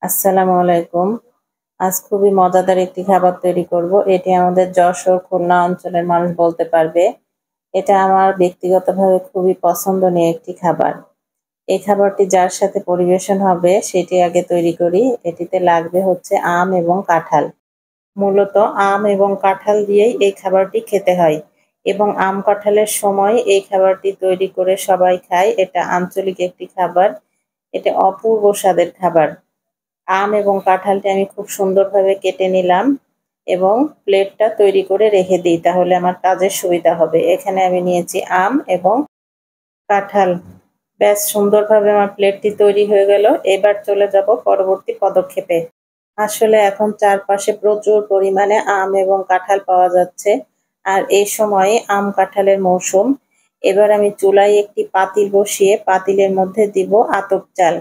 আসসালামু আলাইকুম। আজ খুবই মজাদার একটি খাবার তৈরি করব। এটি আমাদের যশোর, খুলনা অঞ্চলের মানুষ বলতে পারবে। এটা আমার ব্যক্তিগতভাবে খুবই পছন্দনীয় একটি খাবার। এই খাবারটি যার সাথে পরিবেশন হবে সেটি আগে তৈরি করি। এটিতে লাগবে হচ্ছে আম এবং কাঁঠাল। মূলত আম এবং কাঁঠাল দিয়েই এই খাবারটি খেতে হয় এবং আম কাঁঠালের সময় এই খাবারটি তৈরি করে সবাই খায়। এটা আঞ্চলিক একটি খাবার। এটা অপূর্ব স্বাদের খাবার। আম এবং কাঁঠালটা আমি খুব সুন্দরভাবে কেটে নিলাম এবং প্লেটটা তৈরি করে রেখে দিই, তাহলে আমার কাজের সুবিধা হবে। এখানে আমি নিয়েছি আম এবং কাঁঠাল। বেশ সুন্দরভাবে আমার প্লেটটি তৈরি হয়ে গেল। এবার চলে যাব পরবর্তী পদক্ষেপে। আসলে এখন চারপাশে প্রচুর পরিমাণে আম এবং কাঁঠাল পাওয়া যাচ্ছে, আর এই সময়ে আম কাঁঠালের মৌসুম। এবার আমি চুলায় একটি পাতিল বসিয়ে পাতিলের মধ্যে দিব আতপ চাল।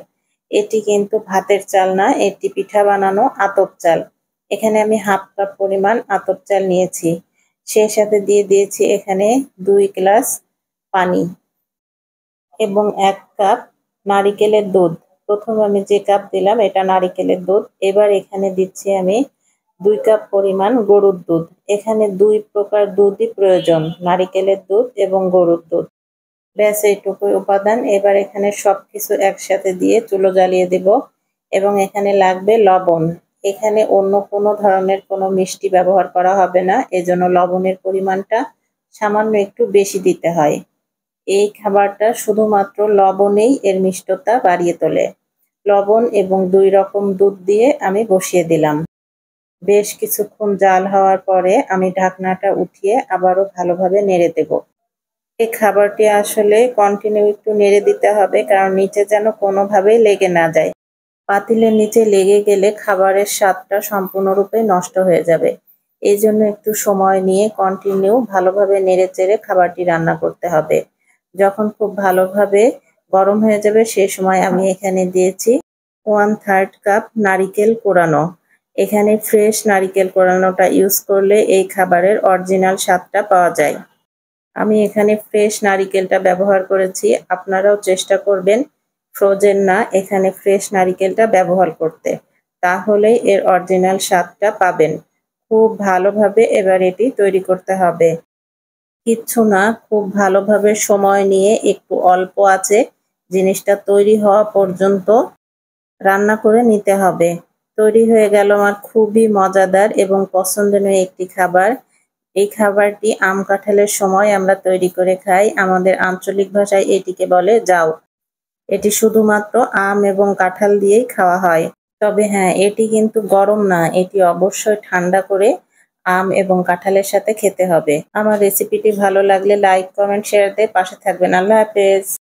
এটি কিন্তু ভাতের চাল না, এটি পিঠা বানানো আতপ চাল। এখানে আমি হাফ কাপ পরিমাণ আতপ চাল নিয়েছি। সেই সাথে দিয়ে দিয়েছি এখানে 2 গ্লাস পানি এবং 1 কাপ নারিকেলের দুধ। প্রথম আমি যে কাপ দিলাম এটা নারিকেলের দুধ। এবার এখানে দিচ্ছি আমি 2 কাপ পরিমাণ গরুর দুধ। এখানে 2 প্রকার দুধই প্রয়োজন, নারিকেলের দুধ এবং গরুর দুধ। ব্যাস এইটুকুই উপাদান। এবার এখানে সবকিছু একসাথে দিয়ে চুলো জ্বালিয়ে দেব এবং এখানে লাগবে লবণ। এখানে অন্য কোনো ধরনের কোনো মিষ্টি ব্যবহার করা হবে না, এজন্য লবণের পরিমাণটা সামান্য একটু বেশি দিতে হয়। এই খাবারটা শুধুমাত্র লবণেই এর মিষ্টতা বাড়িয়ে তোলে। লবণ এবং 2 রকম দুধ দিয়ে আমি বসিয়ে দিলাম। বেশ কিছুক্ষণ জাল হওয়ার পরে আমি ঢাকনাটা উঠিয়ে আবারও ভালোভাবে নেড়ে দেব। এই খাবারটি আসলে কন্টিনিউ একটু নেড়ে দিতে হবে, কারণ নিচে যেন কোনোভাবেই লেগে না যায়। পাতিলের নিচে লেগে গেলে খাবারের স্বাদটা সম্পূর্ণরূপে নষ্ট হয়ে যাবে। এই জন্য একটু সময় নিয়ে কন্টিনিউ ভালোভাবে নেড়েচেড়ে খাবারটি রান্না করতে হবে। যখন খুব ভালোভাবে গরম হয়ে যাবে সে সময় আমি এখানে দিয়েছি 1/3 কাপ নারিকেল কোড়ানো। এখানে ফ্রেশ নারিকেল কোড়ানোটা ইউজ করলে এই খাবারের অরিজিনাল স্বাদটা পাওয়া যায়। আমি এখানে ফ্রেশ নারিকেলটা ব্যবহার করেছি। আপনারাও চেষ্টা করবেন ফ্রোজেন না, এখানে ফ্রেশ নারিকেলটা ব্যবহার করতে। তাহলেই এর অরিজিনাল স্বাদটা পাবেন। খুব ভালোভাবে এবার এটি তৈরি করতে হবে। কিচ্ছু না, খুব ভালোভাবে সময় নিয়ে একটু অল্প আঁচে জিনিসটা তৈরি হওয়া পর্যন্ত রান্না করে নিতে হবে। তৈরি হয়ে গেল আমার খুবই মজাদার এবং পছন্দনীয় একটি খাবার। এই খাবারটি আম কাঁঠালের সময় আমরা তৈরি করে খাই। আমাদের আঞ্চলিক ভাষায় এটিকে বলে জাউ। এটি শুধুমাত্র আম এবং কাঁঠাল দিয়েই খাওয়া হয়। তবে হ্যাঁ, এটি কিন্তু গরম না, এটি অবশ্যই ঠান্ডা করে আম এবং কাঁঠালের সাথে খেতে হবে। আমার রেসিপিটি ভালো লাগলে লাইক, কমেন্ট, শেয়ার দিয়ে পাশে থাকবেন। আল্লাহ হাফেজ।